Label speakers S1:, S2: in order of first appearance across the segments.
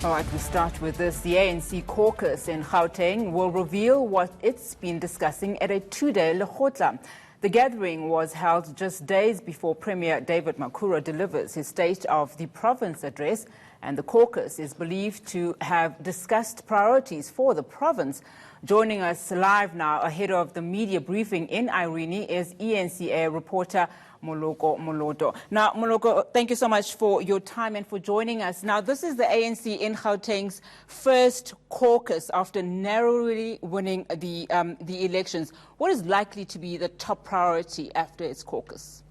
S1: All right, we start with this. The ANC caucus in Gauteng will reveal what it's been discussing at a two-day lekgotla. The gathering was held just days before Premier David Makhura delivers his State of the Province address, and the caucus is believed to have discussed priorities for the province. Joining us live now ahead of the media briefing in Irene is eNCA reporter Moloko Moloto. Now, Moloko, thank you so much for your time and for joining us. Now, this is the ANC in Gauteng's first caucus after narrowly winning the elections. What is likely to be the top priority after its caucus?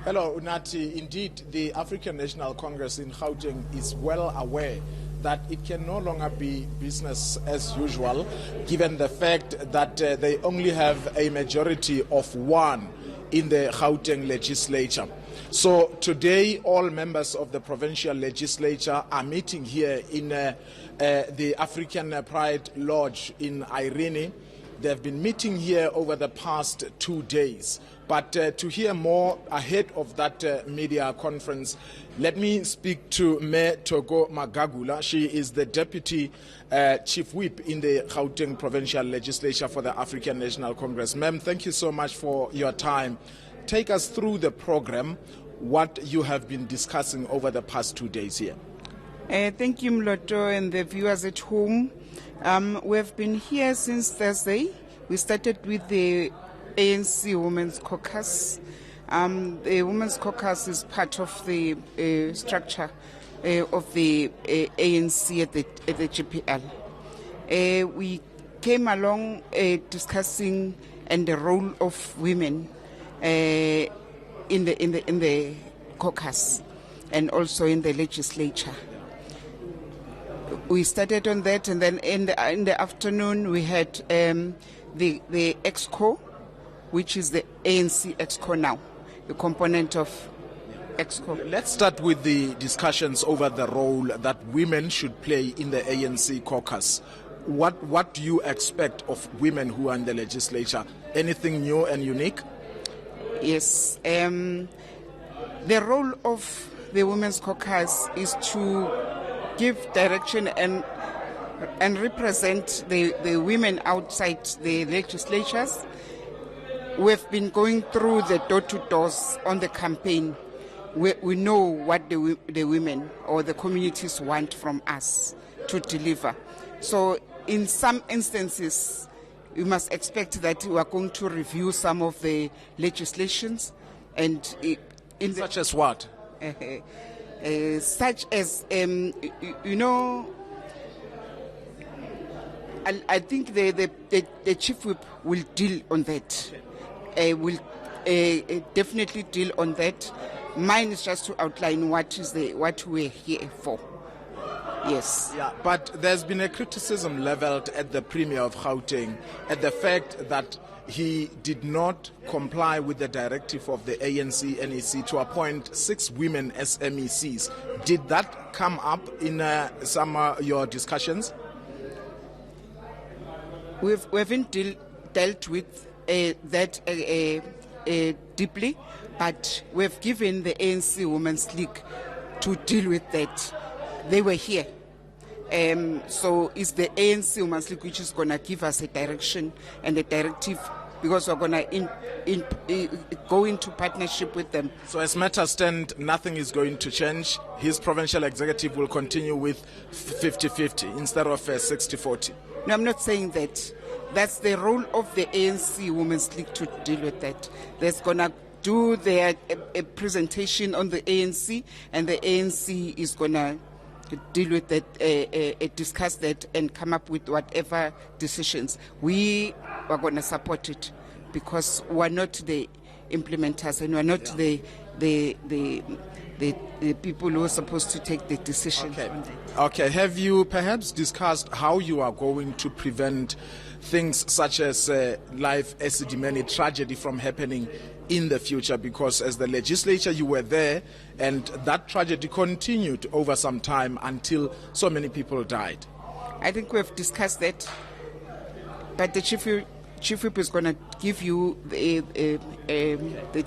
S2: Hello, Unati. Indeed, the African National Congress in Gauteng is well aware that it can no longer be business as usual, given the fact that they only have a majority of one in the Gauteng legislature. So today, all members of the provincial legislature are meeting here in the African Pride Lodge in Irene. They've been meeting here over the past 2 days. But to hear more ahead of that media conference, let me speak to Moloko Moloto. She is the Deputy Chief Whip in the Gauteng Provincial Legislature for the African National Congress. Ma'am, thank you so much for your time. Take us through the program, what you have been discussing over the past 2 days here.
S3: Thank you, Moloto, and the viewers at home. We have been here since Thursday. We started with the ANC Women's Caucus. The Women's Caucus is part of the structure of the ANC at the GPL. We came along discussing and the role of women in the caucus and also in the legislature. We started on that, and then in the afternoon we had the EXCO, which is the ANC EXCO now, the component of EXCO.
S2: Let's start with the discussions over the role that women should play in the ANC caucus. What do you expect of women who are in the legislature? Anything new and unique?
S3: Yes. The role of the Women's Caucus is to give direction and represent the women outside the legislatures. We've been going through the door-to-doors on the campaign. We know what the women or the communities want from us to deliver. So in some instances, we must expect that we are going to review some of the legislations. And
S2: such as what?
S3: Such as, I think the Chief Whip will deal on that. Will definitely deal on that. Mine is just to outline what we're here for. Yes.
S2: Yeah, but there's been a criticism leveled at the Premier of Gauteng at the fact that he did not comply with the directive of the ANC NEC to appoint 6 women as MECs. Did that come up in some of your discussions?
S3: We haven't dealt with that deeply, but we've given the ANC Women's League to deal with that. They were here. So it's the ANC Women's League which is going to give us a direction and a directive, because we're going to go into partnership with them.
S2: So as matters stand, nothing is going to change. His provincial executive will continue with 50-50 instead of 60-40.
S3: No, I'm not saying that. That's the role of the ANC Women's League to deal with that. They're going to do their a presentation on the ANC, and the ANC is going to deal with that, discuss that, and come up with whatever decisions. We are going to support it because we're not the implementers, and we're not the people who are supposed to take the decision.
S2: Okay. Have you perhaps discussed how you are going to prevent things such as life Esidimeni tragedy from happening in the future? Because as the legislature, you were there, and that tragedy continued over some time until so many people died.
S3: I think we've discussed that, but the Chief Whip is going to give you the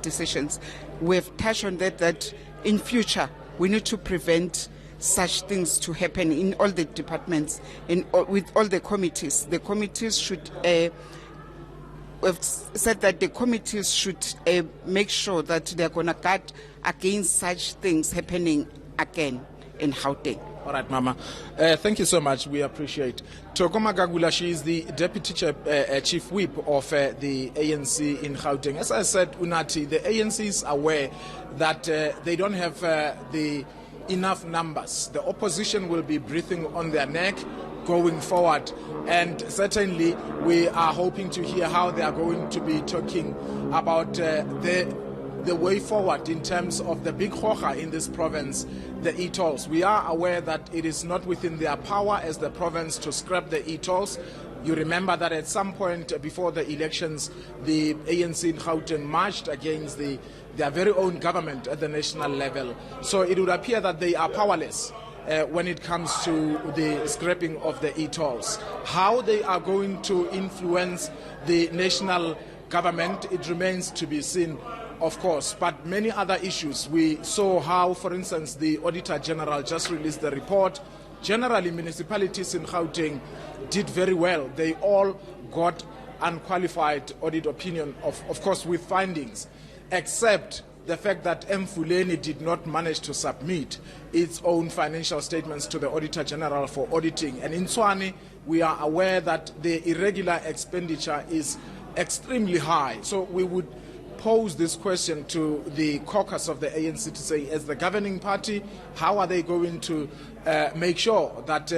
S3: decisions. We've touched on that in future we need to prevent such things to happen in all the departments, with all the committees. The committees should, we've said that the committees should make sure that they're going to guard against such things happening again in Gauteng.
S2: All right, Mama. Thank you so much. We appreciate. Tokoma Gagula, she is the Deputy Chief Whip of the ANC in Gauteng. As I said, Unati, the ANC is aware that they don't have the enough numbers. The opposition will be breathing on their neck going forward, and certainly we are hoping to hear how they are going to be talking about the way forward in terms of the big khoga in this province, the e-tolls. We are aware that it is not within their power as the province to scrap the e-tolls. You remember that at some point before the elections, the ANC in Gauteng marched against their very own government at the national level. So it would appear that they are powerless when it comes to the scrapping of the e-tolls. How they are going to influence the national government, it remains to be seen, of course, but many other issues. We saw how, for instance, the Auditor General just released the report. Generally, municipalities in Gauteng did very well. They all got unqualified audit opinion, of course, with findings, except the fact that Mfuleni did not manage to submit its own financial statements to the Auditor General for auditing. And in Tshwane, we are aware that the irregular expenditure is extremely high. So we would pose this question to the caucus of the ANC to say, as the governing party, how are they going to make sure that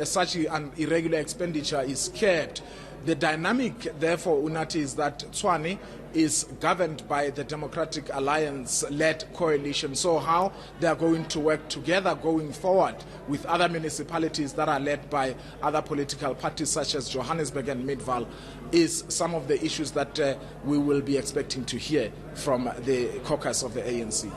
S2: such an irregular expenditure is kept? The dynamic, therefore, Unati, is that Tshwane is governed by the Democratic Alliance-led coalition. So how they are going to work together going forward with other municipalities that are led by other political parties such as Johannesburg and Midvaal is some of the issues that we will be expecting to hear from the caucus of the ANC.